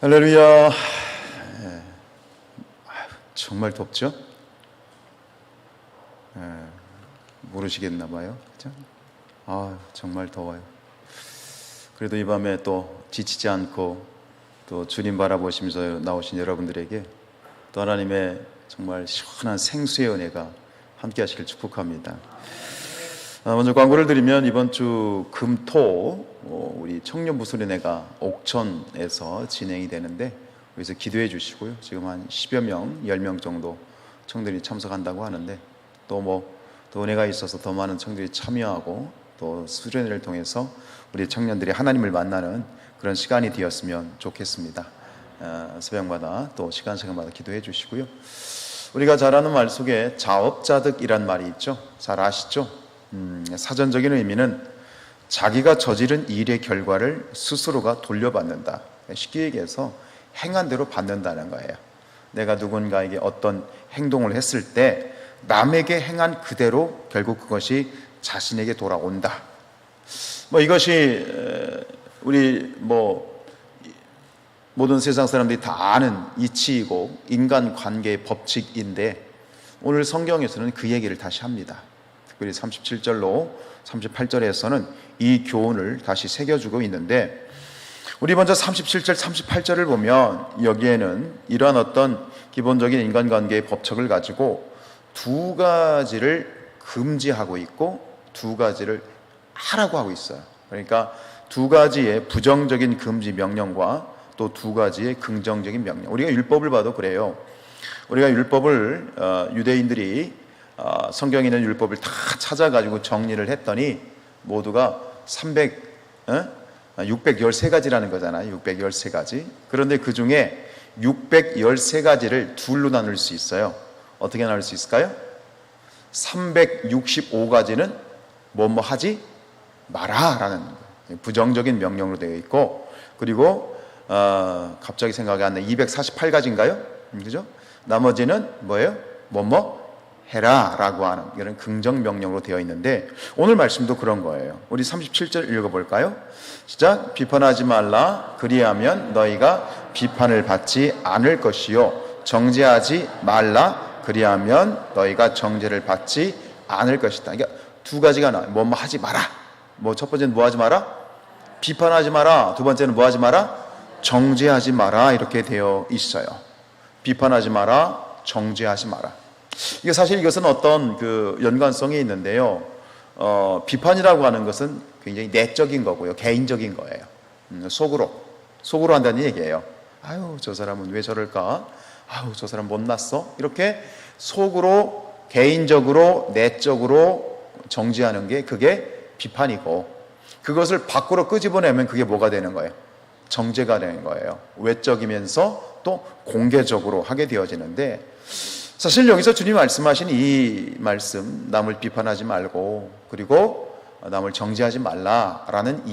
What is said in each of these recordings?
할렐루야. 정말 덥죠? 모르시겠나 봐요. 그죠? 정말 더워요. 그래도 이 밤에 또 지치지 않고 또 주님 바라보시면서 나오신 여러분들에게 또 하나님의 정말 시원한 생수의 은혜가 함께 하시길 축복합니다. 먼저 광고를 드리면 이번 주 금토 우리 청년부수련회가 옥천에서 진행이 되는데 여기서 기도해 주시고요. 지금 한 10여 명, 10명 정도 청년들이 참석한다고 하는데 또 은혜가 있어서 더 많은 청년들이 참여하고 또 수련회를 통해서 우리 청년들이 하나님을 만나는 그런 시간이 되었으면 좋겠습니다. 새벽마다 또 시간마다 기도해 주시고요. 우리가 잘 아는 말 속에 자업자득이란 말이 있죠. 잘 아시죠? 사전적인 의미는 자기가 저지른 일의 결과를 스스로가 돌려받는다. 쉽게 얘기해서 행한 대로 받는다는 거예요. 내가 누군가에게 어떤 행동을 했을 때 남에게 행한 그대로 결국 그것이 자신에게 돌아온다. 이것이 우리 모든 세상 사람들이 다 아는 이치이고 인간관계의 법칙인데 오늘 성경에서는 그 얘기를 다시 합니다. 특별히 37절로 38절에서는 이 교훈을 다시 새겨주고 있는데 우리 먼저 37절, 38절을 보면 여기에는 이러한 어떤 기본적인 인간관계의 법칙을 가지고 두 가지를 금지하고 있고 두 가지를 하라고 하고 있어요. 그러니까 두 가지의 부정적인 금지 명령과 또 두 가지의 긍정적인 명령. 우리가 율법을 봐도 그래요. 우리가 율법을 유대인들이 성경에 있는 율법을 다 찾아가지고 정리를 했더니 모두가 613가지라는 거잖아요. 613가지. 그런데 그 중에 613가지를 둘로 나눌 수 있어요. 어떻게 나눌 수 있을까요? 365가지는 뭐뭐 하지 마라 라는 부정적인 명령으로 되어 있고, 그리고 갑자기 생각이 안 나요. 248가지인가요? 그죠? 나머지는 뭐예요? 뭐뭐 해라 라고 하는 이런 긍정 명령으로 되어 있는데 오늘 말씀도 그런 거예요. 우리 37절 읽어볼까요? 시작. 비판하지 말라. 그리하면 너희가 비판을 받지 않을 것이요 정죄하지 말라. 그리하면 너희가 정죄를 받지 않을 것이다. 그러니까 두 가지가 나와요. 뭐뭐 하지 마라. 첫 번째는 뭐 하지 마라? 비판하지 마라. 두 번째는 뭐 하지 마라? 정죄하지 마라. 이렇게 되어 있어요. 비판하지 마라. 정죄하지 마라. 이게 사실 이것은 어떤 그 연관성이 있는데요. 비판이라고 하는 것은 굉장히 내적인 거고요. 개인적인 거예요. 속으로 한다는 얘기예요. 아유, 저 사람은 왜 저럴까? 아유, 저 사람 못났어? 이렇게 속으로, 개인적으로, 내적으로 정죄하는 게 그게 비판이고 그것을 밖으로 끄집어내면 그게 뭐가 되는 거예요? 정죄가 되는 거예요. 외적이면서 또 공개적으로 하게 되어지는데 사실 여기서 주님 말씀하신 이 말씀, 남을 비판하지 말고 그리고 남을 정죄하지 말라라는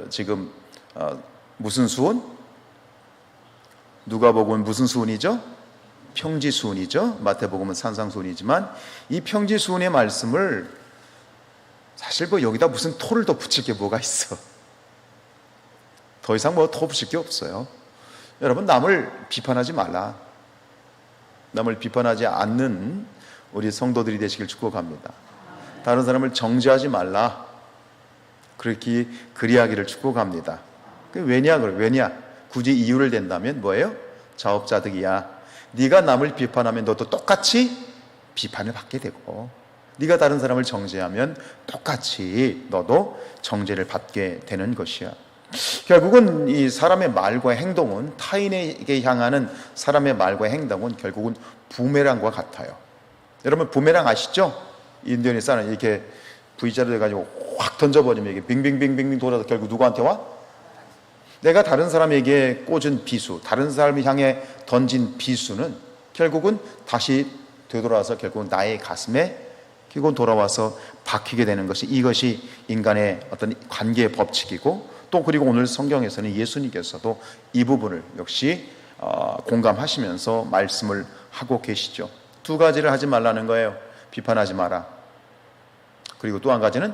지금 무슨 수훈? 누가복음은 무슨 수훈이죠? 평지수훈이죠. 마태복음은 산상수훈이지만 이 평지수훈의 말씀을 사실 여기다 무슨 토를 더 붙일 게 뭐가 있어? 더 이상 토 붙일 게 없어요. 여러분, 남을 비판하지 말라. 남을 비판하지 않는 우리 성도들이 되시길 축복합니다. 다른 사람을 정죄하지 말라. 그렇게 그리하기를 축복합니다. 왜냐? 굳이 이유를 댄다면 뭐예요? 자업자득이야. 네가 남을 비판하면 너도 똑같이 비판을 받게 되고 네가 다른 사람을 정죄하면 똑같이 너도 정죄를 받게 되는 것이야. 결국은 이 사람의 말과 행동은 타인에게 향하는 사람의 말과 행동은 결국은 부메랑과 같아요. 여러분 부메랑 아시죠? 인도네시아 사람 이렇게 V자로 해가지고 확 던져버리면 이게 빙빙빙빙 돌아서 결국 누구한테 와? 내가 다른 사람에게 꽂은 비수, 다른 사람을 향해 던진 비수는 결국은 다시 되돌아와서 결국은 나의 가슴에 결국은 돌아와서 박히게 되는 것이 이것이 인간의 어떤 관계의 법칙이고 또 그리고 오늘 성경에서는 예수님께서도 이 부분을 역시 공감하시면서 말씀을 하고 계시죠. 두 가지를 하지 말라는 거예요. 비판하지 마라. 그리고 또 한 가지는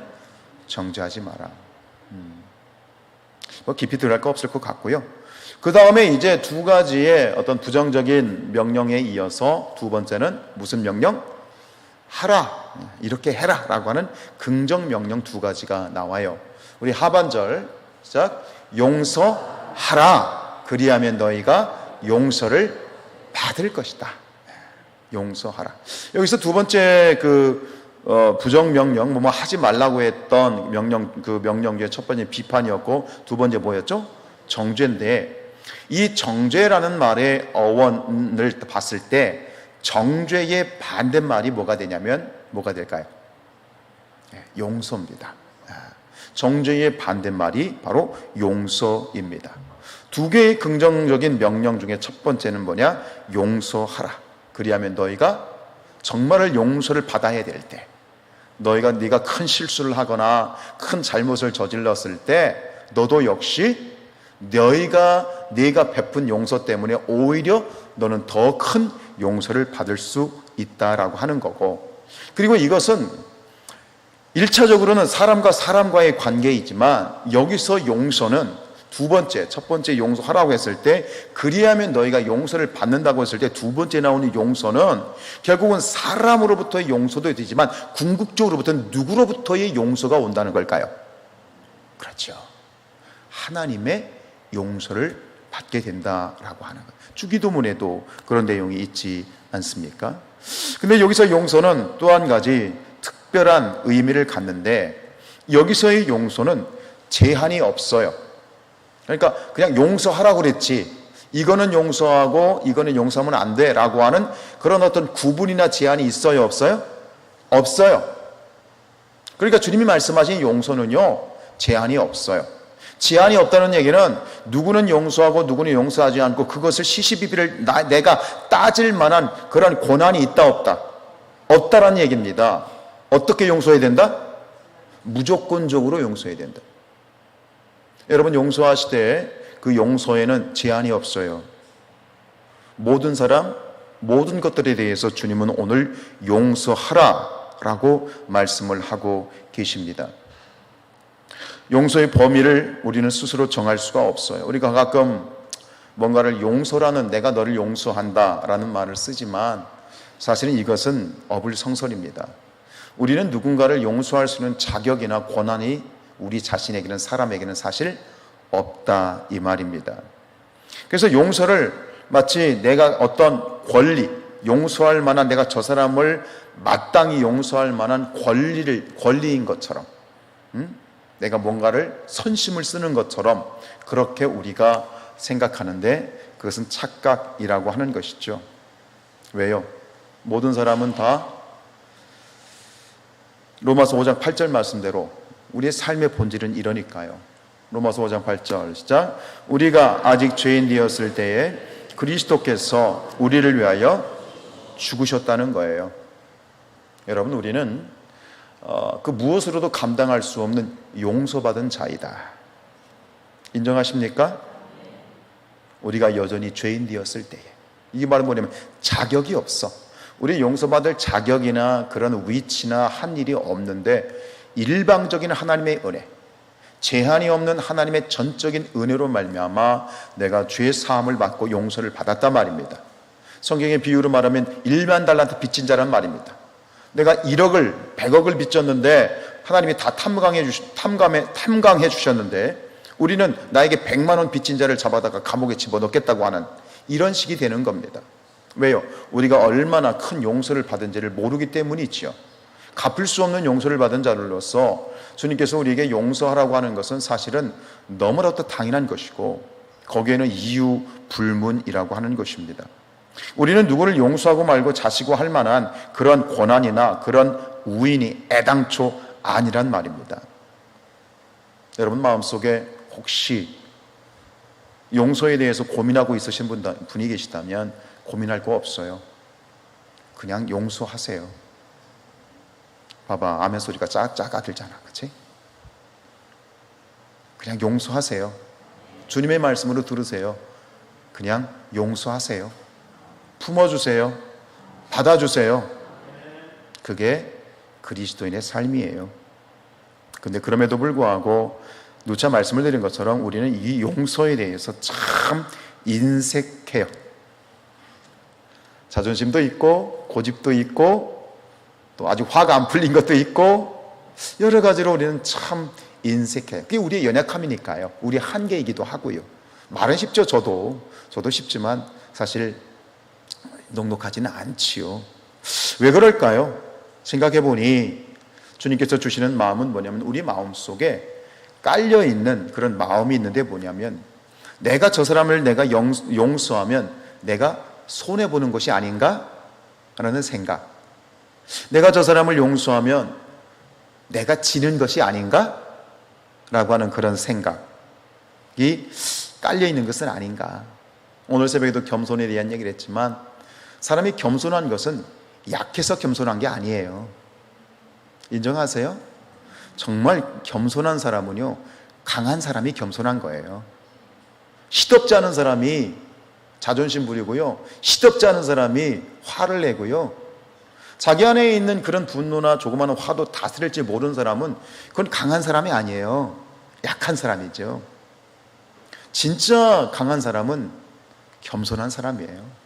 정죄하지 마라. 깊이 들어갈 거 없을 것 같고요. 그 다음에 이제 두 가지의 어떤 부정적인 명령에 이어서 두 번째는 무슨 명령? 하라, 이렇게 해라 라고 하는 긍정 명령 두 가지가 나와요. 우리 하반절 시작. 용서하라, 그리하면 너희가 용서를 받을 것이다. 용서하라. 여기서 두 번째 부정 명령, 뭐 하지 말라고 했던 명령, 그 명령 중에 첫 번째 비판이었고, 두 번째 뭐였죠? 정죄인데, 이 정죄라는 말의 어원을 봤을 때 정죄의 반대말이 뭐가 되냐면 뭐가 될까요? 용서입니다. 정죄의 반대말이 바로 용서입니다. 두 개의 긍정적인 명령 중에 첫 번째는 뭐냐? 용서하라. 그리하면 너희가 정말을 용서를 받아야 될 때, 네가 큰 실수를 하거나 큰 잘못을 저질렀을 때 너도 역시 네가 베푼 용서 때문에 오히려 너는 더 큰 용서를 받을 수 있다라고 하는 거고, 그리고 이것은 1차적으로는 사람과 사람과의 관계이지만 여기서 용서는 첫 번째 용서하라고 했을 때, 그리하면 너희가 용서를 받는다고 했을 때 두 번째 나오는 용서는 결국은 사람으로부터의 용서도 되지만 궁극적으로부터는 누구로부터의 용서가 온다는 걸까요? 그렇죠. 하나님의 용서를 받게 된다라고 하는 것. 주기도문에도 그런 내용이 있지 않습니까? 근데 여기서 용서는 또 한 가지 특별한 의미를 갖는데, 여기서의 용서는 제한이 없어요. 그러니까 그냥 용서하라고 그랬지, 이거는 용서하고 이거는 용서하면 안 돼 라고 하는 그런 어떤 구분이나 제한이 있어요, 없어요? 없어요. 그러니까 주님이 말씀하신 용서는요, 제한이 없어요. 제한이 없다는 얘기는 누구는 용서하고 누구는 용서하지 않고 그것을 시시비비를 내가 따질 만한 그런 권한이 있다 없다? 없다라는 얘기입니다. 어떻게 용서해야 된다? 무조건적으로 용서해야 된다. 여러분, 용서하실 때 그 용서에는 제한이 없어요. 모든 사람, 모든 것들에 대해서 주님은 오늘 용서하라 라고 말씀을 하고 계십니다. 용서의 범위를 우리는 스스로 정할 수가 없어요. 우리가 가끔 뭔가를 용서라는, 내가 너를 용서한다 라는 말을 쓰지만 사실은 이것은 어불성설입니다. 우리는 누군가를 용서할 수 있는 자격이나 권한이 우리 자신에게는, 사람에게는 사실 없다, 이 말입니다. 그래서 용서를 마치 내가 어떤 권리, 용서할 만한, 내가 저 사람을 마땅히 용서할 만한 권리인 것처럼, 내가 뭔가를 선심을 쓰는 것처럼 그렇게 우리가 생각하는데, 그것은 착각이라고 하는 것이죠. 왜요? 모든 사람은 다 로마서 5장 8절 말씀대로 우리의 삶의 본질은 이러니까요. 로마서 5장 8절 시작. 우리가 아직 죄인 되었을 때에 그리스도께서 우리를 위하여 죽으셨다는 거예요. 여러분, 우리는 그 무엇으로도 감당할 수 없는 용서받은 자이다. 인정하십니까? 우리가 여전히 죄인 되었을 때에. 이게 말은 뭐냐면 자격이 없어. 우리 용서받을 자격이나 그런 위치나 한 일이 없는데 일방적인 하나님의 은혜, 제한이 없는 하나님의 전적인 은혜로 말미암아 내가 죄 사함을 받고 용서를 받았단 말입니다. 성경의 비유로 말하면 1만 달란트 빚진 자란 말입니다. 내가 1억을 100억을 빚졌는데 하나님이 다 탐강해 주셨는데, 우리는 나에게 100만 원 빚진 자를 잡아다가 감옥에 집어넣겠다고 하는 이런 식이 되는 겁니다. 왜요? 우리가 얼마나 큰 용서를 받은지를 모르기 때문이지요. 갚을 수 없는 용서를 받은 자로서 주님께서 우리에게 용서하라고 하는 것은 사실은 너무나도 당연한 것이고, 거기에는 이유 불문이라고 하는 것입니다. 우리는 누구를 용서하고 말고 자시고 할 만한 그런 권한이나 그런 우인이 애당초 아니란 말입니다. 여러분 마음속에 혹시 용서에 대해서 고민하고 있으신 분이 계시다면 고민할 거 없어요. 그냥 용서하세요. 봐봐, 아멘 소리가 짝짝아 들잖아, 그치? 그냥 용서하세요. 주님의 말씀으로 들으세요. 그냥 용서하세요. 품어주세요. 받아주세요. 그게 그리스도인의 삶이에요. 근데 그럼에도 불구하고 누차 말씀을 드린 것처럼 우리는 이 용서에 대해서 참 인색해요. 자존심도 있고 고집도 있고 또 아주 화가 안 풀린 것도 있고 여러 가지로 우리는 참 인색해요. 그게 우리의 연약함이니까요. 우리의 한계이기도 하고요. 말은 쉽죠. 저도 쉽지만 사실 넉넉하지는 않지요. 왜 그럴까요? 생각해 보니 주님께서 주시는 마음은 뭐냐면 우리 마음속에 깔려있는 그런 마음이 있는데 뭐냐면 내가 저 사람을 내가 용서하면 내가 손해보는 것이 아닌가? 라는 생각. 내가 저 사람을 용서하면 내가 지는 것이 아닌가? 라고 하는 그런 생각이 깔려있는 것은 아닌가. 오늘 새벽에도 겸손에 대한 얘기를 했지만 사람이 겸손한 것은 약해서 겸손한 게 아니에요. 인정하세요? 정말 겸손한 사람은요, 강한 사람이 겸손한 거예요. 시덥지 않은 사람이 자존심 부리고요, 시덥지 않은 사람이 화를 내고요, 자기 안에 있는 그런 분노나 조그마한 화도 다스릴지 모르는 사람은 그건 강한 사람이 아니에요. 약한 사람이죠. 진짜 강한 사람은 겸손한 사람이에요.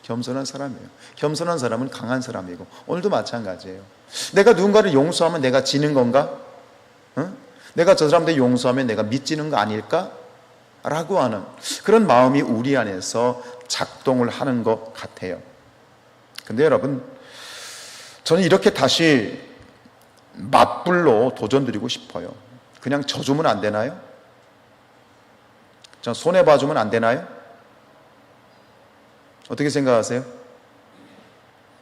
겸손한 사람이에요. 겸손한 사람은 강한 사람이고 오늘도 마찬가지예요. 내가 누군가를 용서하면 내가 지는 건가? 내가 저 사람들 용서하면 내가 미치는 거 아닐까? 라고 하는 그런 마음이 우리 안에서 작동을 하는 것 같아요. 근데 여러분, 저는 이렇게 다시 맞불로 도전드리고 싶어요. 그냥 져주면 안 되나요? 저 손해봐주면 안 되나요? 어떻게 생각하세요?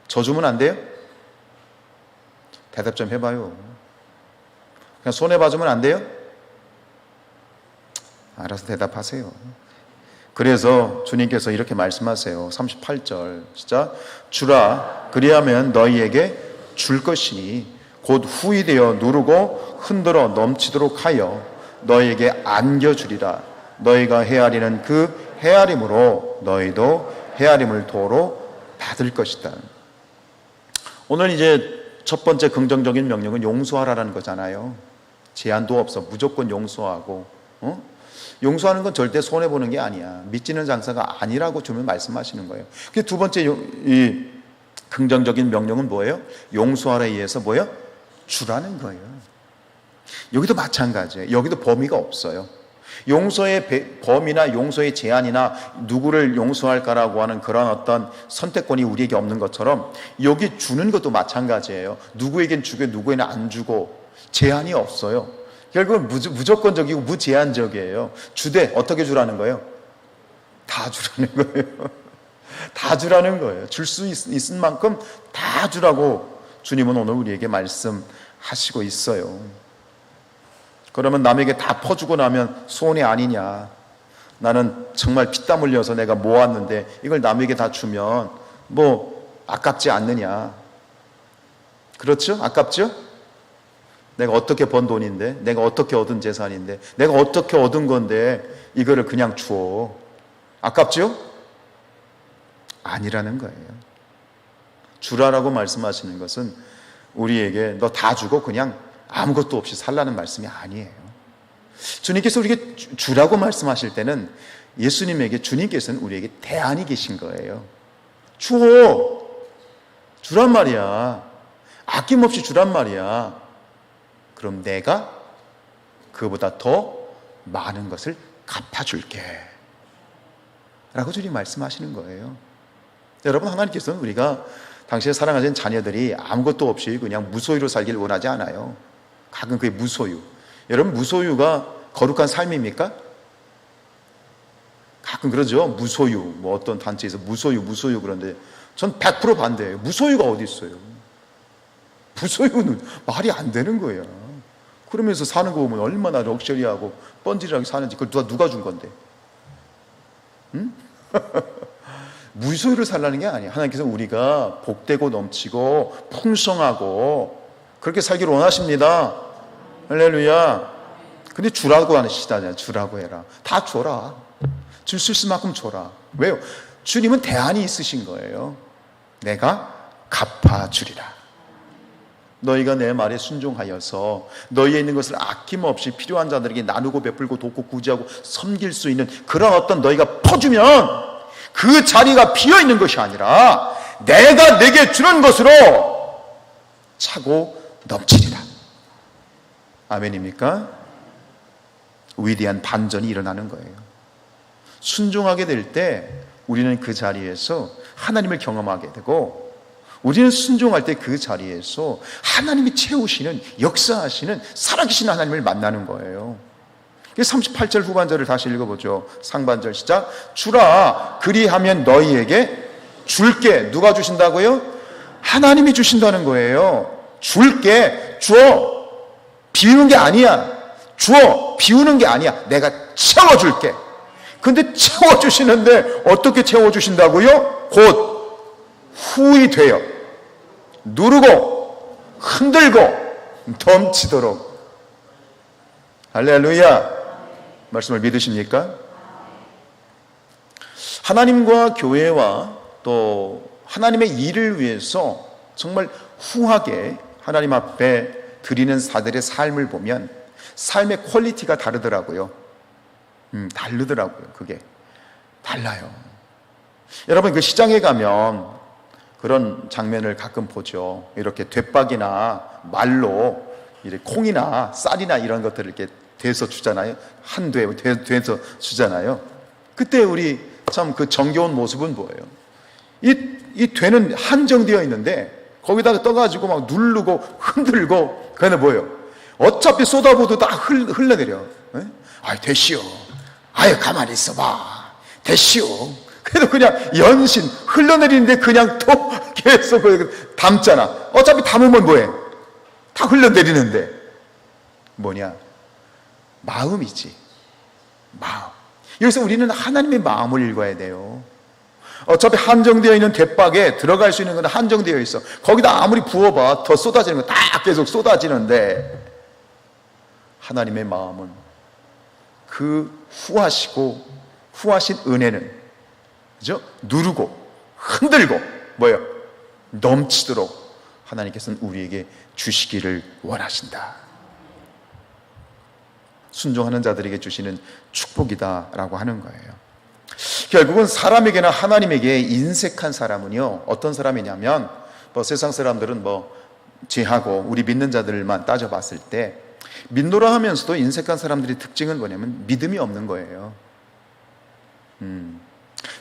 져주면 안 돼요? 대답 좀 해봐요. 그냥 손해봐주면 안 돼요? 알아서 대답하세요. 그래서 주님께서 이렇게 말씀하세요. 38절 진짜 주라 그리하면 너희에게 줄 것이니 곧 후히 되어 누르고 흔들어 넘치도록 하여 너희에게 안겨주리라. 너희가 헤아리는 그 헤아림으로 너희도 헤아림을 도로 받을 것이다. 오늘 이제 첫 번째 긍정적인 명령은 용서하라는 거잖아요. 제한도 없어. 무조건 용서하고 용서하는 건 절대 손해보는 게 아니야. 미치는 장사가 아니라고 주님 말씀하시는 거예요. 그 두 번째 이 긍정적인 명령은 뭐예요? 용서하라 의해서 뭐예요? 주라는 거예요. 여기도 마찬가지예요. 여기도 범위가 없어요. 용서의 범위나 용서의 제한이나 누구를 용서할까라고 하는 그런 어떤 선택권이 우리에게 없는 것처럼 여기 주는 것도 마찬가지예요. 누구에겐 주고 누구에는 안 주고 제한이 없어요. 결국은 무조건적이고 무제한적이에요. 주되 어떻게 주라는 거예요? 다 주라는 거예요. 다 주라는 거예요. 줄 수 있을 만큼 다 주라고 주님은 오늘 우리에게 말씀하시고 있어요. 그러면 남에게 다 퍼주고 나면 손해 아니냐? 나는 정말 피땀 흘려서 내가 모았는데 이걸 남에게 다 주면 뭐 아깝지 않느냐? 그렇죠? 아깝죠? 내가 어떻게 번 돈인데, 내가 어떻게 얻은 재산인데, 내가 어떻게 얻은 건데 이거를 그냥 줘. 아깝죠? 아니라는 거예요. 주라라고 말씀하시는 것은 우리에게 너 다 주고 그냥 아무것도 없이 살라는 말씀이 아니에요. 주님께서 우리에게 주라고 말씀하실 때는 예수님에게 주님께서는 우리에게 대안이 계신 거예요. 줘! 주란 말이야. 아낌없이 주란 말이야. 그럼 내가 그보다 더 많은 것을 갚아줄게 라고 주님 말씀하시는 거예요. 여러분, 하나님께서는 우리가 당신의 사랑하신 자녀들이 아무것도 없이 그냥 무소유로 살기를 원하지 않아요. 가끔 그게 무소유. 여러분, 무소유가 거룩한 삶입니까? 가끔 그러죠. 무소유. 뭐 어떤 단체에서 무소유 그런데 전 100% 반대예요. 무소유가 어디 있어요? 무소유는 말이 안 되는 거예요. 그러면서 사는 거 보면 얼마나 럭셔리하고 뻔질하게 사는지 그걸 누가 준 건데? 응? 무소유를 살라는 게 아니에요. 하나님께서 우리가 복되고 넘치고 풍성하고 그렇게 살기를 원하십니다. 할렐루야. 근데 주라고 하시잖아요. 주라고 해라. 다 줘라. 줄 수 있을 만큼 줘라. 왜요? 주님은 대안이 있으신 거예요. 내가 갚아주리라. 너희가 내 말에 순종하여서 너희에 있는 것을 아낌없이 필요한 자들에게 나누고 베풀고 돕고 구제하고 섬길 수 있는 그런 어떤 너희가 퍼주면 그 자리가 비어있는 것이 아니라 내가 내게 주는 것으로 차고 넘치리라. 아멘입니까? 위대한 반전이 일어나는 거예요. 순종하게 될 때 우리는 그 자리에서 하나님을 경험하게 되고, 우리는 순종할 때 그 자리에서 하나님이 채우시는, 역사하시는 살아계신 하나님을 만나는 거예요. 38절 후반절을 다시 읽어보죠. 상반절 시작. 주라 그리하면 너희에게 줄게. 누가 주신다고요? 하나님이 주신다는 거예요. 줄게. 주어. 비우는 게 아니야. 주어. 비우는 게 아니야. 내가 채워줄게. 근데 채워주시는데 어떻게 채워주신다고요? 곧 후히 되어 누르고 흔들고 넘치도록. 할렐루야. 말씀을 믿으십니까? 하나님과 교회와 또 하나님의 일을 위해서 정말 후하게 하나님 앞에 드리는 사들의 삶을 보면 삶의 퀄리티가 다르더라고요. 다르더라고요. 그게 달라요. 여러분, 그 시장에 가면 그런 장면을 가끔 보죠. 이렇게 돛박이나 말로 이렇게 콩이나 쌀이나 이런 것들을 이렇게 대서 주잖아요. 한 대서 주잖아요. 그때 우리 참 그 정겨운 모습은 뭐예요? 이 되는 한정되어 있는데 거기다가 떠가지고 막 누르고 흔들고, 그게 뭐예요? 어차피 쏟아부어도 다 흘러내려. 아이 됐시오. 아유 가만히 있어봐. 됐시오. 그래도 그냥 연신 흘러내리는데 그냥 또 계속 담잖아. 어차피 담으면 뭐해? 다 흘러내리는데. 뭐냐? 마음이지. 마음. 여기서 우리는 하나님의 마음을 읽어야 돼요. 어차피 한정되어 있는 돛박에 들어갈 수 있는 건 한정되어 있어. 거기다 아무리 부어봐 더 쏟아지는 거 딱 계속 쏟아지는데, 하나님의 마음은 그 후하신 은혜는, 그죠? 누르고 흔들고 뭐예요? 넘치도록 하나님께서는 우리에게 주시기를 원하신다. 순종하는 자들에게 주시는 축복이다라고 하는 거예요. 결국은 사람에게나 하나님에게 인색한 사람은요, 어떤 사람이냐면, 세상 사람들은 죄하고 우리 믿는 자들만 따져봤을 때 믿노라 하면서도 인색한 사람들의 특징은 뭐냐면 믿음이 없는 거예요.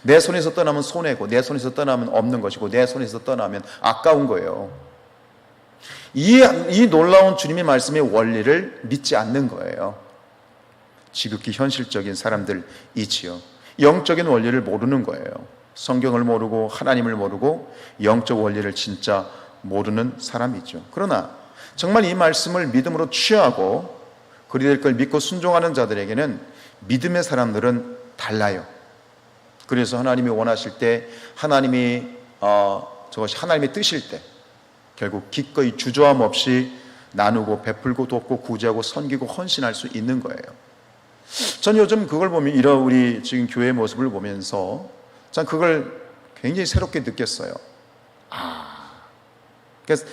내 손에서 떠나면 손해고, 내 손에서 떠나면 없는 것이고, 내 손에서 떠나면 아까운 거예요. 이 놀라운 주님의 말씀의 원리를 믿지 않는 거예요. 지극히 현실적인 사람들이지요. 영적인 원리를 모르는 거예요. 성경을 모르고 하나님을 모르고 영적 원리를 진짜 모르는 사람이죠. 그러나 정말 이 말씀을 믿음으로 취하고 그리 될 걸 믿고 순종하는 자들에게는 믿음의 사람들은 달라요. 그래서 하나님이 원하실 때, 저것이 하나님의 뜻일 때 결국 기꺼이 주저함 없이 나누고 베풀고 돕고 구제하고 섬기고 헌신할 수 있는 거예요. 전 요즘 그걸 보면, 이런 우리 지금 교회의 모습을 보면서 전 그걸 굉장히 새롭게 느꼈어요. 그래서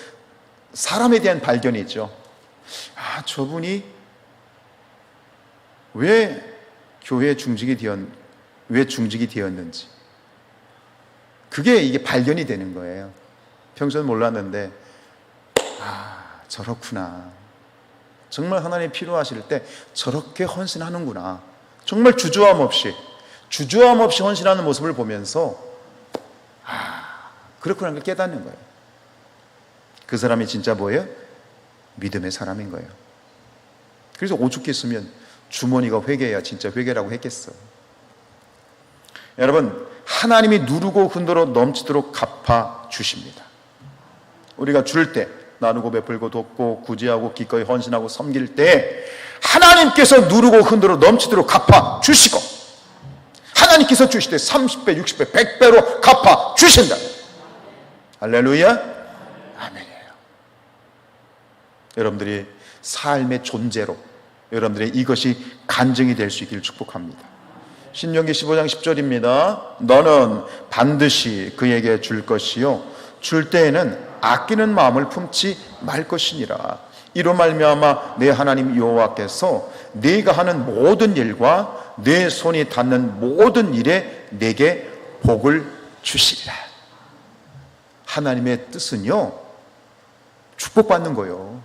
사람에 대한 발견이죠. 저분이 왜 교회에 중직이 되었는지. 이게 발견이 되는 거예요. 평소엔 몰랐는데, 저렇구나. 정말 하나님이 필요하실 때 저렇게 헌신하는구나. 정말 주저함 없이 헌신하는 모습을 보면서 그렇구나 하는 걸 깨닫는 거예요. 그 사람이 진짜 뭐예요? 믿음의 사람인 거예요. 그래서 오죽했으면 주머니가 회개해야 진짜 회개라고 했겠어. 여러분, 하나님이 누르고 흔들어 넘치도록 갚아 주십니다. 우리가 줄 때, 나누고 베풀고 돕고 구제하고 기꺼이 헌신하고 섬길 때 하나님께서 누르고 흔들어 넘치도록 갚아 주시고, 하나님께서 주실 때 30배, 60배, 100배로 갚아 주신다. 할렐루야. 아멘이에요. 여러분들이 삶의 존재로 여러분들의 이것이 간증이 될 수 있기를 축복합니다. 신명기 15장 10절입니다. 너는 반드시 그에게 줄 것이요 줄 때에는 아끼는 마음을 품지 말 것이니라. 이로 말미암아 내 하나님 여호와께서 네가 하는 모든 일과 내 손이 닿는 모든 일에 내게 복을 주시리라. 하나님의 뜻은요, 축복받는 거예요.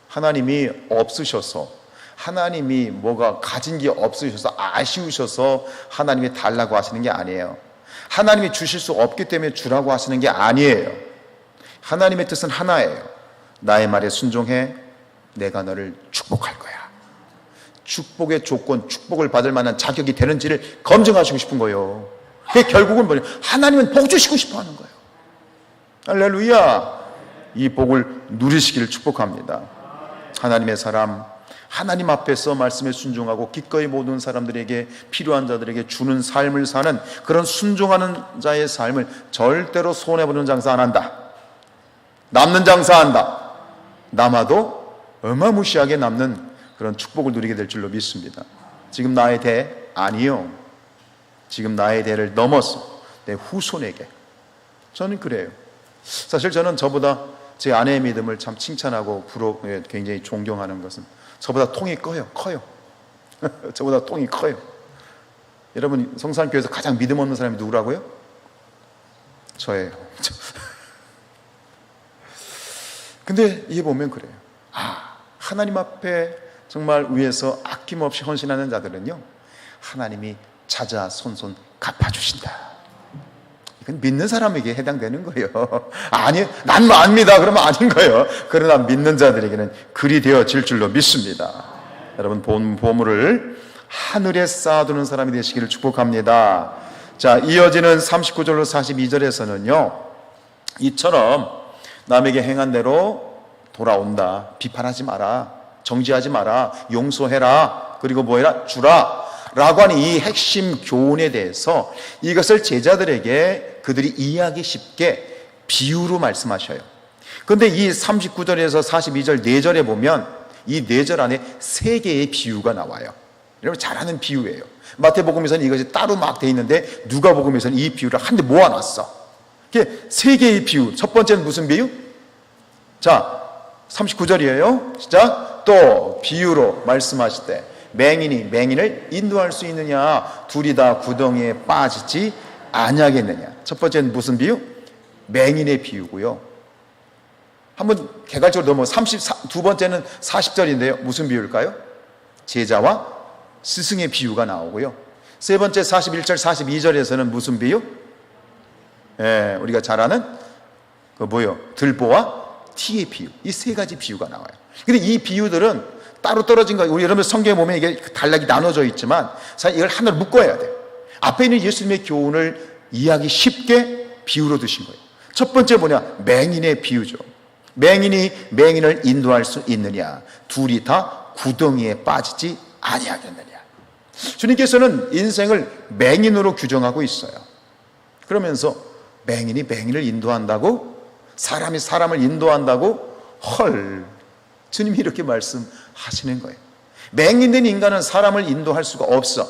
하나님이 없으셔서, 하나님이 뭐가 가진 게 없으셔서 아쉬우셔서 하나님이 달라고 하시는 게 아니에요. 하나님이 주실 수 없기 때문에 주라고 하시는 게 아니에요. 하나님의 뜻은 하나예요. 나의 말에 순종해, 내가 너를 축복할 거야. 축복의 조건, 축복을 받을 만한 자격이 되는지를 검증하시고 싶은 거예요. 그게 결국은 뭐냐? 하나님은 복 주시고 싶어 하는 거예요. 할렐루야. 이 복을 누리시기를 축복합니다. 하나님의 사람, 하나님 앞에서 말씀에 순종하고 기꺼이 모든 사람들에게, 필요한 자들에게 주는 삶을 사는 그런 순종하는 자의 삶을 절대로 손해보는 장사 안 한다. 남는 장사한다. 남아도 어마무시하게 남는 그런 축복을 누리게 될 줄로 믿습니다. 지금 나의 대 아니요, 지금 나의 대를 넘어서 내 후손에게. 저는 그래요. 사실 저는 저보다 제 아내의 믿음을 참 칭찬하고 굉장히 존경하는 것은 저보다 통이 커요. 저보다 통이 커요. 여러분, 성산교회에서 가장 믿음 없는 사람이 누구라고요? 저예요. 근데 이게 보면 그래요. 하나님 앞에 정말 위에서 아낌없이 헌신하는 자들은요, 하나님이 자자손손 갚아주신다. 이건 믿는 사람에게 해당되는 거예요. 아니, 난 압니다. 그러면 아닌 거예요. 그러나 믿는 자들에게는 그리 되어질 줄로 믿습니다. 여러분, 보물을 하늘에 쌓아두는 사람이 되시기를 축복합니다. 자, 이어지는 39절로 42절에서는요, 이처럼 남에게 행한 대로 돌아온다. 비판하지 마라. 정죄하지 마라. 용서해라. 그리고 뭐해라? 주라. 라고 하는 이 핵심 교훈에 대해서 이것을 제자들에게 그들이 이해하기 쉽게 비유로 말씀하셔요. 그런데 이 39절에서 42절 4절에 보면 이 4절 안에 3개의 비유가 나와요. 여러분 잘 아는 비유예요. 마태복음에서는 이것이 따로 막 돼 있는데 누가복음에서는 이 비유를 한데 모아놨어. 이게 3개의 비유. 첫 번째는 무슨 비유? 자, 39절이에요. 시작. 또 비유로 말씀하실 때 맹인이 맹인을 인도할 수 있느냐? 둘이 다 구덩이에 빠지지 아니하겠느냐? 첫 번째는 무슨 비유? 맹인의 비유고요. 한번 개괄적으로 넘어 두 번째는 40절인데요. 무슨 비유일까요? 제자와 스승의 비유가 나오고요. 세 번째 41절, 42절에서는 무슨 비유? 우리가 잘 아는 들보와 티의 비유. 이 3가지 비유가 나와요. 근데 이 비유들은 따로 떨어진 거, 우리 여러분 성경에 보면 이게 단락이 나눠져 있지만 사실 이걸 하나로 묶어야 돼요. 앞에 있는 예수님의 교훈을 이해하기 쉽게 비유로 드신 거예요. 첫 번째 뭐냐? 맹인의 비유죠. 맹인이 맹인을 인도할 수 있느냐? 둘이 다 구덩이에 빠지지 아니하겠느냐? 주님께서는 인생을 맹인으로 규정하고 있어요. 그러면서 맹인이 맹인을 인도한다고? 사람이 사람을 인도한다고? 헐, 주님이 이렇게 말씀하시는 거예요. 맹인된 인간은 사람을 인도할 수가 없어.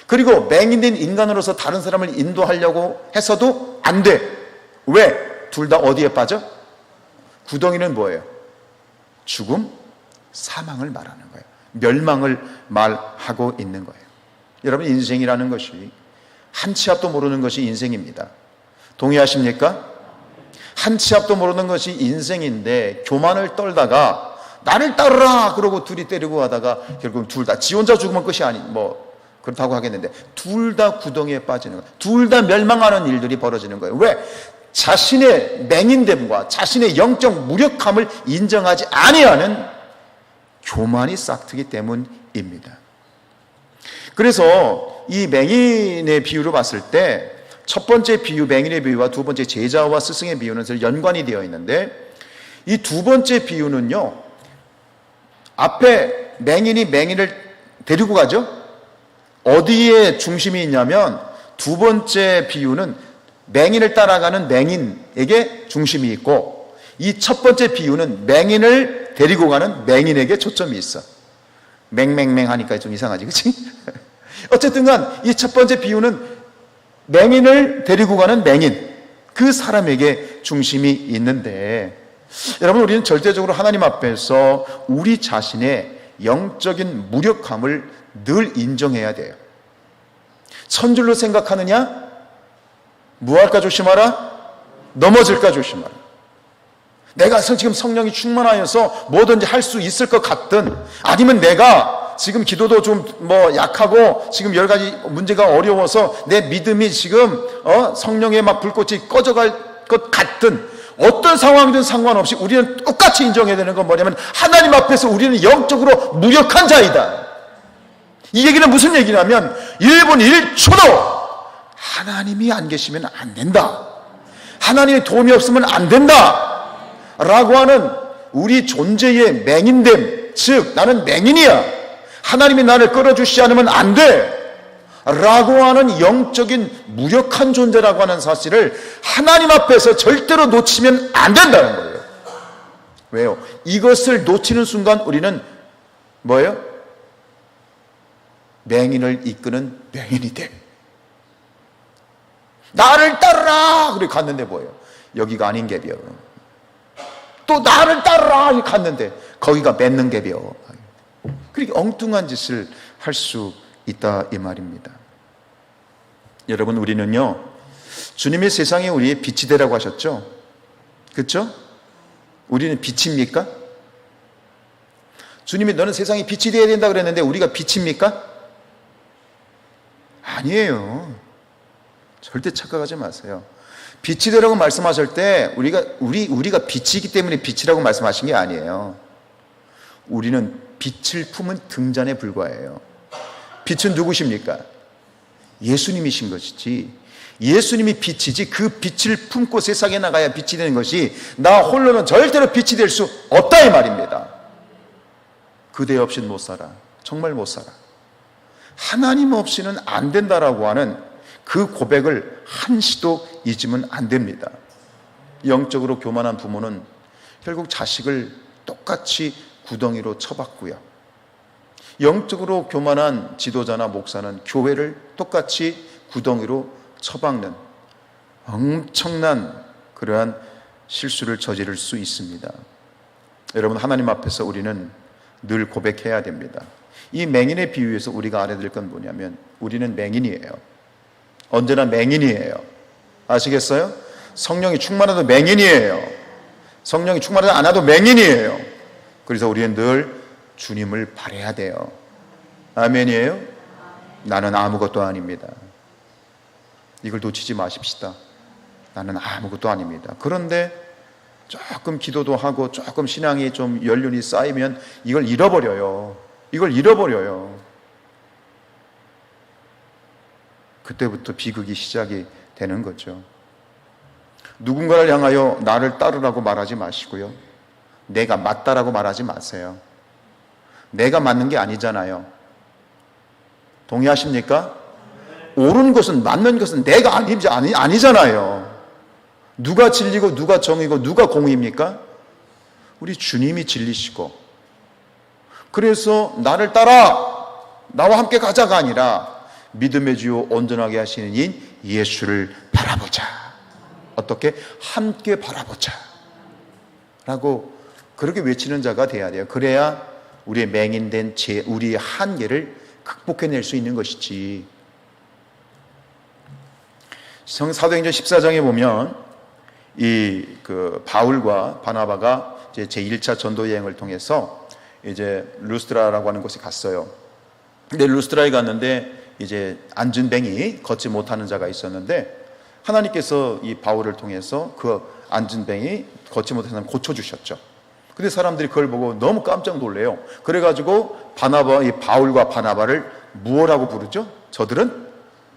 그리고 맹인된 인간으로서 다른 사람을 인도하려고 해서도 안 돼. 왜? 둘 다 어디에 빠져? 구덩이는 뭐예요? 죽음, 사망을 말하는 거예요. 멸망을 말하고 있는 거예요. 여러분, 인생이라는 것이 한 치 앞도 모르는 것이 인생입니다. 동의하십니까? 한 치 앞도 모르는 것이 인생인데 교만을 떨다가 나를 따르라 그러고 둘이 때리고 하다가 결국 둘 다 지 혼자 죽으면 끝이 그렇다고 하겠는데 둘 다 구덩이에 빠지는 거예요. 둘 다 멸망하는 일들이 벌어지는 거예요. 왜? 자신의 맹인됨과 자신의 영적 무력함을 인정하지 아니하는 교만이 싹트기 때문입니다. 그래서 이 맹인의 비유로 봤을 때 첫 번째 비유, 맹인의 비유와 두 번째 제자와 스승의 비유는 연관이 되어 있는데 이 두 번째 비유는요, 앞에 맹인이 맹인을 데리고 가죠. 어디에 중심이 있냐면 두 번째 비유는 맹인을 따라가는 맹인에게 중심이 있고 이 첫 번째 비유는 맹인을 데리고 가는 맹인에게 초점이 있어. 맹맹맹 하니까 좀 이상하지, 그치? 어쨌든 간 이 첫 번째 비유는 맹인을 데리고 가는 맹인, 그 사람에게 중심이 있는데, 여러분, 우리는 절대적으로 하나님 앞에서 우리 자신의 영적인 무력함을 늘 인정해야 돼요. 선줄로 생각하느냐? 무할까 조심하라? 넘어질까 조심하라. 내가 지금 성령이 충만하여서 뭐든지 할 수 있을 것 같든, 아니면 내가 지금 기도도 좀 약하고 지금 여러 가지 문제가 어려워서 내 믿음이 지금 성령의 막 불꽃이 꺼져갈 것 같든, 어떤 상황이든 상관없이 우리는 똑같이 인정해야 되는 건 뭐냐면, 하나님 앞에서 우리는 영적으로 무력한 자이다. 이 얘기는 무슨 얘기냐면 1분 1초도 하나님이 안 계시면 안 된다, 하나님의 도움이 없으면 안 된다 라고 하는 우리 존재의 맹인됨, 즉 나는 맹인이야, 하나님이 나를 끌어주시지 않으면 안 돼 라고 하는 영적인 무력한 존재라고 하는 사실을 하나님 앞에서 절대로 놓치면 안 된다는 거예요. 왜요? 이것을 놓치는 순간 우리는 뭐예요? 맹인을 이끄는 맹인이 돼. 나를 따르라! 그래 갔는데 뭐예요? 여기가 아닌 갭이요. 또 나를 따르라! 갔는데 거기가 맺는 갭이요. 그렇게 엉뚱한 짓을 할 수 있다 이 말입니다. 여러분, 우리는요, 주님의 세상에 우리의 빛이 되라고 하셨죠? 그렇죠? 우리는 빛입니까? 주님이 너는 세상에 빛이 되어야 된다 그랬는데 우리가 빛입니까? 아니에요. 절대 착각하지 마세요. 빛이 되라고 말씀하실 때 우리가 빛이기 때문에 빛이라고 말씀하신 게 아니에요. 우리는 빛을 품은 등잔에 불과해요. 빛은 누구십니까? 예수님이신 것이지, 예수님이 빛이지 그 빛을 품고 세상에 나가야 빛이 되는 것이, 나 홀로는 절대로 빛이 될 수 없다 이 말입니다. 그대 없이는 못 살아. 정말 못 살아. 하나님 없이는 안 된다라고 하는 그 고백을 한시도 잊으면 안 됩니다. 영적으로 교만한 부모는 결국 자식을 똑같이 구덩이로 쳐박고요, 영적으로 교만한 지도자나 목사는 교회를 똑같이 구덩이로 쳐박는 엄청난 그러한 실수를 저지를 수 있습니다. 여러분, 하나님 앞에서 우리는 늘 고백해야 됩니다. 이 맹인의 비유에서 우리가 알아야 될 건 뭐냐면, 우리는 맹인이에요. 언제나 맹인이에요. 아시겠어요? 성령이 충만해도 맹인이에요. 성령이 충만하지 않아도 맹인이에요. 그래서 우리는 늘 주님을 바라야 돼요. 아멘이에요? 나는 아무것도 아닙니다. 이걸 놓치지 마십시다. 나는 아무것도 아닙니다. 그런데 조금 기도도 하고 조금 신앙이 좀 연륜이 쌓이면 이걸 잃어버려요. 그때부터 비극이 시작이 되는 거죠. 누군가를 향하여 나를 따르라고 말하지 마시고요, 내가 맞다라고 말하지 마세요. 내가 맞는 게 아니잖아요. 동의하십니까? 옳은 것은, 맞는 것은 내가 아니잖아요. 누가 진리고 누가 정이고 누가 공의입니까? 우리 주님이 진리시고, 그래서 나를 따라 나와 함께 가자가 아니라 믿음의 주요 온전하게 하시는 인 예수를 바라보자. 어떻게? 함께 바라보자 라고 그렇게 외치는 자가 돼야 돼요. 그래야 우리의 맹인된 우리의 한계를 극복해낼 수 있는 것이지. 사도행전 14장에 보면 바울과 바나바가 이제 제1차 전도 여행을 통해서 이제 루스드라라고 하는 곳에 갔어요. 근데 루스드라에 갔는데 이제 안진뱅이, 걷지 못하는 자가 있었는데, 하나님께서 이 바울을 통해서 그 안진뱅이, 걷지 못하는 사람 고쳐주셨죠. 근데 사람들이 그걸 보고 너무 깜짝 놀래요. 그래가지고 바울과 바나바를 무엇라고 부르죠? 저들은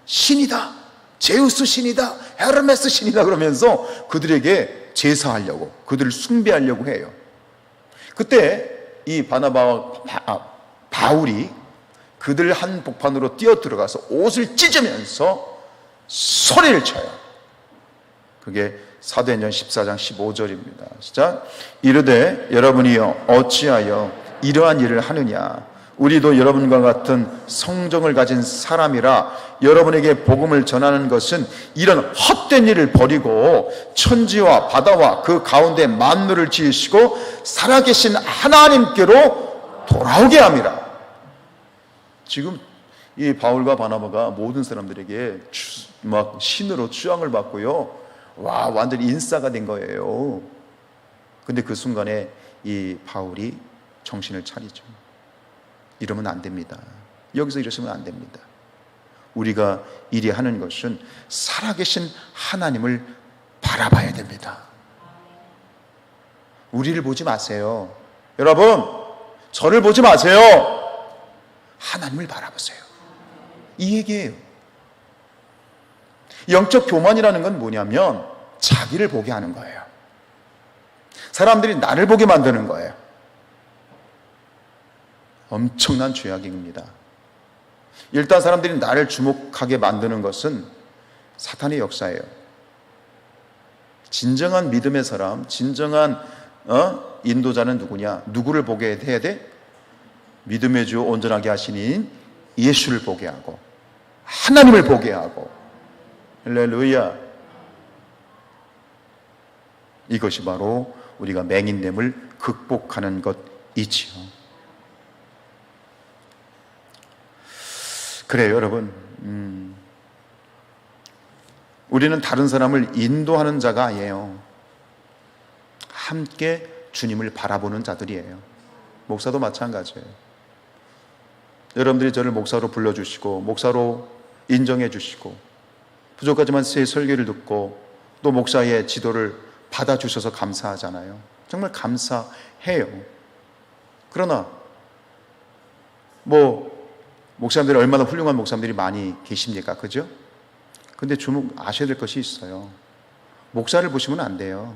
신이다, 제우스 신이다, 헤르메스 신이다 그러면서 그들에게 제사하려고, 그들을 숭배하려고 해요. 그때 이 바나바와 바울이 그들 한복판으로 뛰어 들어가서 옷을 찢으면서 소리를 쳐요. 그게 사도행전 14장 15절입니다. 시작. 이르되 여러분이여 어찌하여 이러한 일을 하느냐, 우리도 여러분과 같은 성정을 가진 사람이라 여러분에게 복음을 전하는 것은 이런 헛된 일을 버리고 천지와 바다와 그 가운데 만물을 지으시고 살아계신 하나님께로 돌아오게 함이라. 지금 이 바울과 바나바가 모든 사람들에게 막 신으로 추앙을 받고요, 와, 완전히 인싸가 된 거예요. 근데 그 순간에 이 바울이 정신을 차리죠. 이러면 안 됩니다. 여기서 이러시면 안 됩니다. 우리가 일이 하는 것은 살아계신 하나님을 바라봐야 됩니다. 우리를 보지 마세요. 여러분, 저를 보지 마세요. 하나님을 바라보세요. 이 얘기예요. 영적 교만이라는 건 뭐냐면 자기를 보게 하는 거예요. 사람들이 나를 보게 만드는 거예요. 엄청난 죄악입니다. 일단 사람들이 나를 주목하게 만드는 것은 사탄의 역사예요. 진정한 믿음의 사람, 진정한 인도자는 누구냐? 누구를 보게 해야 돼? 믿음의 주 온전하게 하시니 예수를 보게 하고 하나님을 보게 하고. 할렐루야. 이것이 바로 우리가 맹인됨을 극복하는 것이지요. 그래요, 여러분. 우리는 다른 사람을 인도하는 자가 아니에요. 함께 주님을 바라보는 자들이에요. 목사도 마찬가지예요. 여러분들이 저를 목사로 불러주시고 목사로 인정해 주시고 부족하지만 제 설교를 듣고 또 목사의 지도를 받아주셔서 감사하잖아요. 정말 감사해요. 그러나 목사님들이 얼마나 훌륭한 목사님들이 많이 계십니까? 그죠? 근데 아셔야 될 것이 있어요. 목사를 보시면 안 돼요.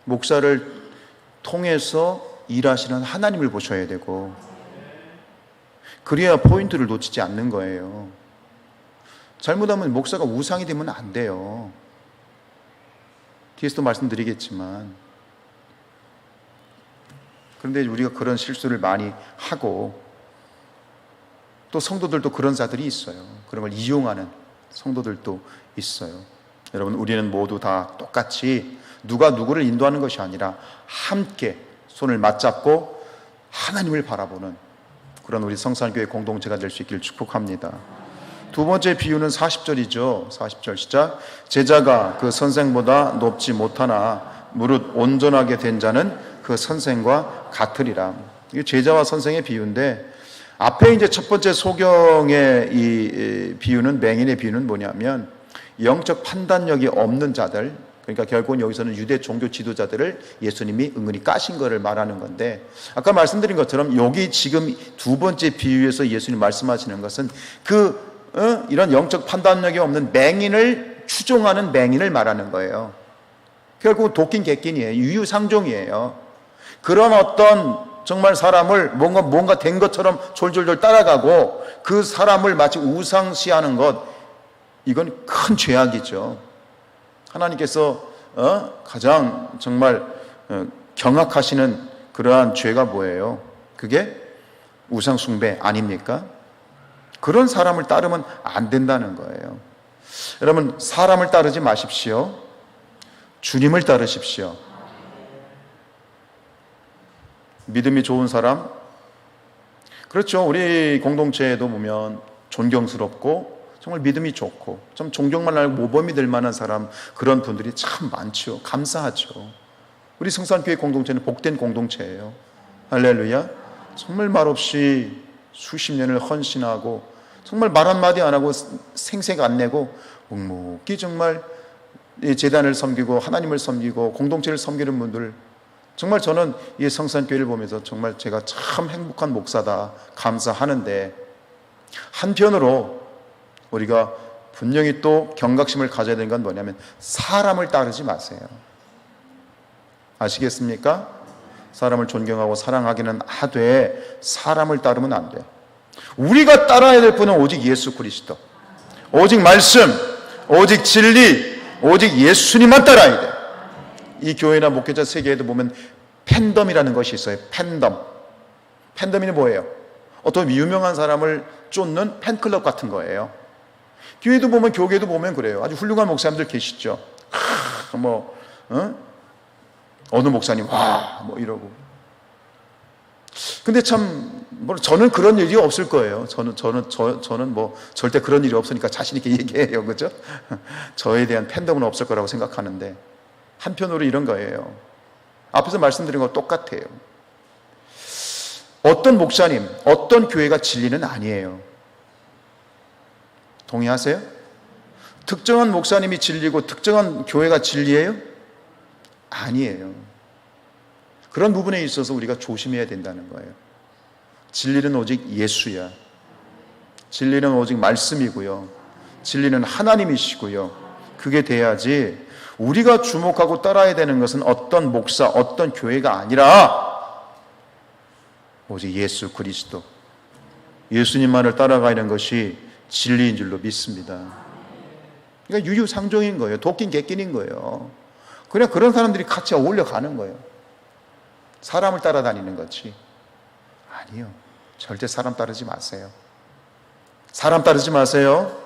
목사를 통해서 일하시는 하나님을 보셔야 되고, 그래야 포인트를 놓치지 않는 거예요. 잘못하면 목사가 우상이 되면 안 돼요. 뒤에서도 말씀드리겠지만. 그런데 우리가 그런 실수를 많이 하고, 또 성도들도 그런 자들이 있어요. 그런 걸 이용하는 성도들도 있어요. 여러분, 우리는 모두 다 똑같이 누가 누구를 인도하는 것이 아니라 함께 손을 맞잡고 하나님을 바라보는 그런 우리 성산교회 공동체가 될 수 있기를 축복합니다. 두 번째 비유는 40절이죠. 40절 시작. 제자가 그 선생보다 높지 못하나 무릇 온전하게 된 자는 그 선생과 같으리라. 이게 제자와 선생의 비유인데, 앞에 이제 첫 번째 소경의 이 비유는, 맹인의 비유는 뭐냐면 영적 판단력이 없는 자들, 그러니까 결국은 여기서는 유대 종교 지도자들을 예수님이 은근히 까신 거를 말하는 건데, 아까 말씀드린 것처럼 여기 지금 두 번째 비유에서 예수님 말씀하시는 것은 이런 영적 판단력이 없는 맹인을 추종하는 맹인을 말하는 거예요. 결국 도끼인 객긴이에요. 유유상종이에요. 그런 어떤 정말 사람을 뭔가 된 것처럼 졸졸졸 따라가고 그 사람을 마치 우상시하는 것, 이건 큰 죄악이죠. 하나님께서 가장 정말 경악하시는 그러한 죄가 뭐예요? 그게 우상 숭배 아닙니까? 그런 사람을 따르면 안 된다는 거예요. 여러분, 사람을 따르지 마십시오. 주님을 따르십시오. 믿음이 좋은 사람, 그렇죠. 우리 공동체에도 보면 존경스럽고 정말 믿음이 좋고 좀 존경만 하고 모범이 될 만한 사람, 그런 분들이 참 많죠. 감사하죠. 우리 성산교회 공동체는 복된 공동체예요. 할렐루야. 정말 말없이 수십 년을 헌신하고 정말 말 한마디 안 하고 생색 안 내고 묵묵히 정말 제단을 섬기고 하나님을 섬기고 공동체를 섬기는 분들, 정말 저는 이 성산교회를 보면서 정말 제가 참 행복한 목사다 감사하는데, 한편으로 우리가 분명히 또 경각심을 가져야 되는 건 뭐냐면 사람을 따르지 마세요. 아시겠습니까? 사람을 존경하고 사랑하기는 하되 사람을 따르면 안 돼. 우리가 따라야 될 분은 오직 예수 그리스도, 오직 말씀, 오직 진리, 오직 예수님만 따라야 돼. 이 교회나 목회자 세계에도 보면 팬덤이라는 것이 있어요. 팬덤. 팬덤이 뭐예요? 어떤 유명한 사람을 쫓는 팬클럽 같은 거예요. 교회도 보면, 교계도 보면 그래요. 아주 훌륭한 목사님들 계시죠. 어느 목사님 와 이러고. 근데 참 저는 그런 일이 없을 거예요. 저는 절대 그런 일이 없으니까 자신 있게 얘기해요, 그죠? 저에 대한 팬덤은 없을 거라고 생각하는데, 한편으로 이런 거예요. 앞에서 말씀드린 거 똑같아요. 어떤 목사님, 어떤 교회가 진리는 아니에요. 동의하세요? 특정한 목사님이 진리고 특정한 교회가 진리예요? 아니에요. 그런 부분에 있어서 우리가 조심해야 된다는 거예요. 진리는 오직 예수야. 진리는 오직 말씀이고요. 진리는 하나님이시고요. 그게 돼야지, 우리가 주목하고 따라야 되는 것은 어떤 목사, 어떤 교회가 아니라 오직 예수 그리스도, 예수님만을 따라가는 것이 진리인 줄로 믿습니다. 그러니까 유유상종인 거예요. 도끼인 객끼인 거예요. 그냥 그런 사람들이 같이 어울려 가는 거예요. 사람을 따라다니는 거지. 아니요. 절대 사람 따르지 마세요. 사람 따르지 마세요.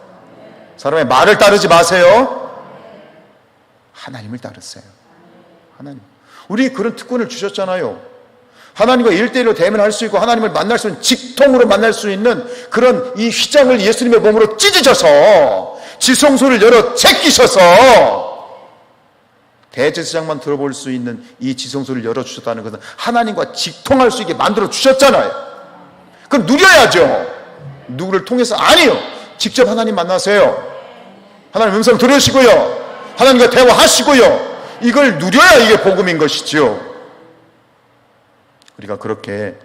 사람의 말을 따르지 마세요. 하나님을 따르세요. 하나님. 우리 그런 특권을 주셨잖아요. 하나님과 1대1로 대면할 수 있고 하나님을 만날 수 있는, 직통으로 만날 수 있는 그런 이 휘장을 예수님의 몸으로 찢으셔서 지성소를 열어 제끼셔서 대제사장만 들어볼 수 있는 이 지성소를 열어주셨다는 것은 하나님과 직통할 수 있게 만들어 주셨잖아요. 그럼 누려야죠. 누구를 통해서? 아니요. 직접 하나님 만나세요. 하나님 음성 들으시고요. 하나님과 대화하시고요. 이걸 누려야 이게 복음인 것이죠. 우리가 그렇게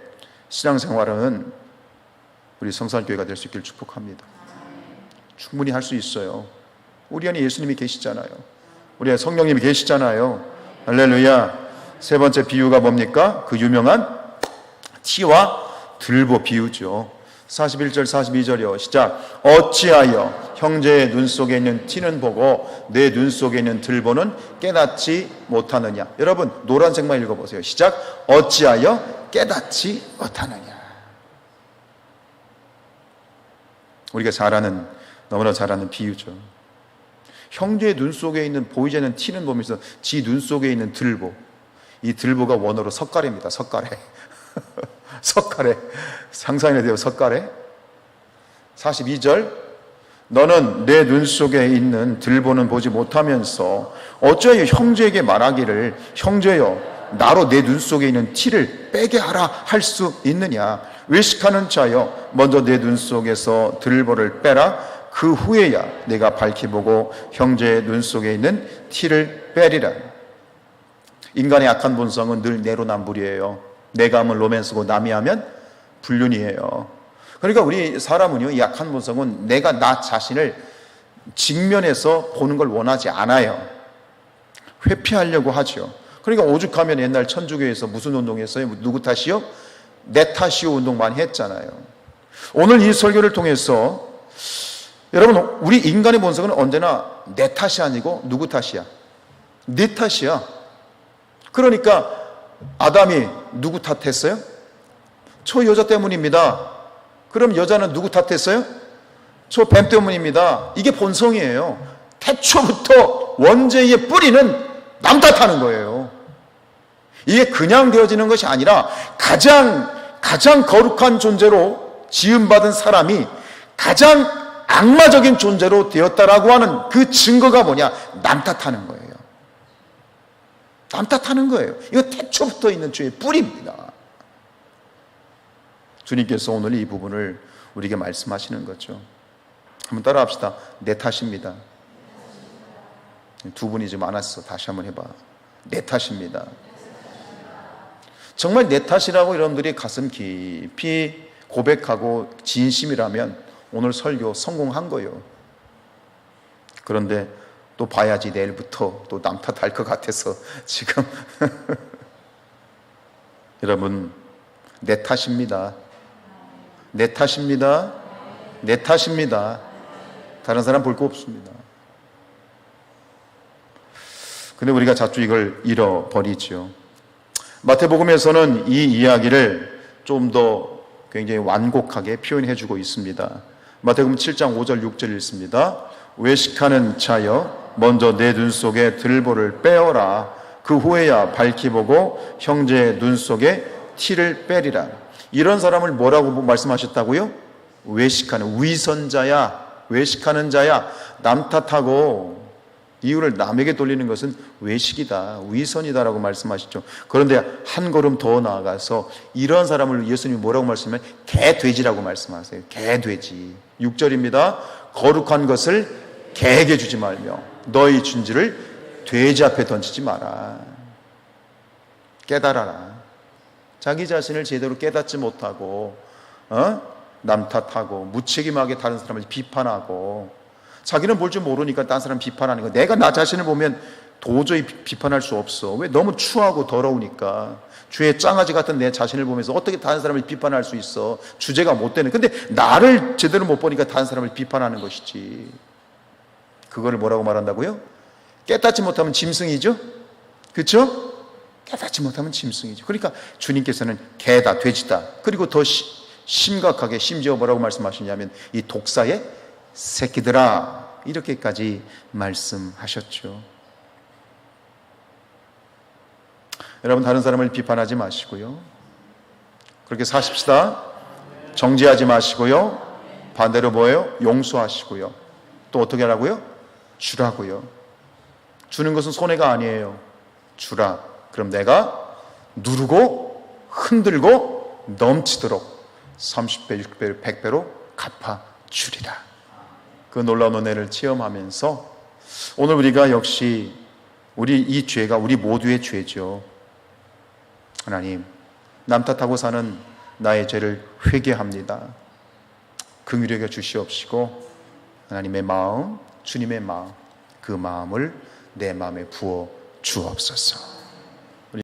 신앙생활은 우리 성산교회가 될 수 있기를 축복합니다. 충분히 할 수 있어요. 우리 안에 예수님이 계시잖아요. 우리 안에 성령님이 계시잖아요. 할렐루야. 세 번째 비유가 뭡니까? 그 유명한 티와 들보 비유죠. 41절 42절이요. 시작. 어찌하여 형제의 눈 속에 있는 티는 보고 내 눈 속에 있는 들보는 깨닫지 못하느냐. 여러분 노란색만 읽어보세요. 시작. 어찌하여 깨닫지 못하느냐. 우리가 너무나 잘 아는 비유죠. 형제의 눈 속에 있는 보이지 않는 티는 보면서 지 눈 속에 있는 들보, 이 들보가 원어로 석가래입니다. 석가래. 석가래. 상상이 돼요. 석가래. 42절. 너는 내 눈 속에 있는 들보는 보지 못하면서 어찌하여 형제에게 말하기를 형제여 나로 내 눈 속에 있는 티를 빼게 하라 할 수 있느냐. 외식하는 자여 먼저 내 눈 속에서 들보를 빼라. 그 후에야 내가 밝히 보고 형제의 눈 속에 있는 티를 빼리라. 인간의 악한 본성은 늘 내로남불이에요. 내가 하면 로맨스고 남이 하면 불륜이에요. 그러니까 우리 사람은요, 이 약한 본성은 내가 나 자신을 직면해서 보는 걸 원하지 않아요. 회피하려고 하죠. 그러니까 오죽하면 옛날 천주교에서 무슨 운동했어요? 누구 탓이요? 내 탓이요 운동 많이 했잖아요. 오늘 이 설교를 통해서 여러분, 우리 인간의 본성은 언제나 내 탓이 아니고 누구 탓이야? 네 탓이야. 그러니까 아담이 누구 탓했어요? 저 여자 때문입니다. 그럼 여자는 누구 탓했어요? 저 뱀 때문입니다. 이게 본성이에요. 태초부터 원죄의 뿌리는 남 탓하는 거예요. 이게 그냥 되어지는 것이 아니라 가장 거룩한 존재로 지음받은 사람이 가장 악마적인 존재로 되었다라고 하는 그 증거가 뭐냐? 남 탓하는 거예요. 남 탓하는 거예요. 이거 태초부터 있는 죄의 뿌리입니다. 주님께서 오늘 이 부분을 우리에게 말씀하시는 거죠. 한번 따라합시다. 내 탓입니다. 두 분이 지금 안 왔어. 다시 한번 해봐. 내 탓입니다. 정말 내 탓이라고 여러분들이 가슴 깊이 고백하고 진심이라면 오늘 설교 성공한 거예요. 그런데 또 봐야지 내일부터 또 남 탓할 것 같아서 지금 여러분 내 탓입니다. 내 탓입니다. 내 탓입니다. 다른 사람 볼 거 없습니다. 근데 우리가 자주 이걸 잃어버리죠. 마태복음에서는 이 이야기를 좀 더 굉장히 완곡하게 표현해 주고 있습니다. 마태복음 7장 5절 6절 읽습니다. 외식하는 자여 먼저 내 눈 속에 들보를 빼어라. 그 후에야 밝히 보고 형제의 눈 속에 티를 빼리라. 이런 사람을 뭐라고 말씀하셨다고요? 외식하는, 위선자야, 외식하는 자야. 남 탓하고 이유를 남에게 돌리는 것은 외식이다, 위선이다라고 말씀하시죠. 그런데 한 걸음 더 나아가서 이런 사람을 예수님이 뭐라고 말씀하면 개돼지라고 말씀하세요. 개돼지. 6절입니다. 거룩한 것을 개에게 주지 말며 너희 준지를 돼지 앞에 던지지 마라. 깨달아라. 자기 자신을 제대로 깨닫지 못하고 남 탓하고 무책임하게 다른 사람을 비판하고, 자기는 볼 줄 모르니까 다른 사람 비판하는 거. 내가 나 자신을 보면 도저히 비판할 수 없어. 왜? 너무 추하고 더러우니까. 죄의 짱아지 같은 내 자신을 보면서 어떻게 다른 사람을 비판할 수 있어? 주제가 못 되는. 근데 나를 제대로 못 보니까 다른 사람을 비판하는 것이지. 그거를 뭐라고 말한다고요? 깨닫지 못하면 짐승이죠? 그렇죠? 깨닫지 못하면 짐승이죠. 그러니까 주님께서는 개다, 돼지다. 그리고 더 심각하게 심지어 뭐라고 말씀하시냐면 이 독사의 새끼들아, 이렇게까지 말씀하셨죠. 여러분, 다른 사람을 비판하지 마시고요, 그렇게 사십시다. 정죄하지 마시고요, 반대로 뭐예요? 용서하시고요. 또 어떻게 하라고요? 주라고요. 주는 것은 손해가 아니에요. 주라. 그럼 내가 누르고 흔들고 넘치도록 30배, 60배, 100배로 갚아주리라. 그 놀라운 은혜를 체험하면서 오늘 우리가 역시 이 죄가 우리 모두의 죄죠. 하나님, 남 탓하고 사는 나의 죄를 회개합니다. 긍휼히 여겨 주시옵시고 하나님의 마음, 주님의 마음, 그 마음을 내 마음에 부어 주옵소서.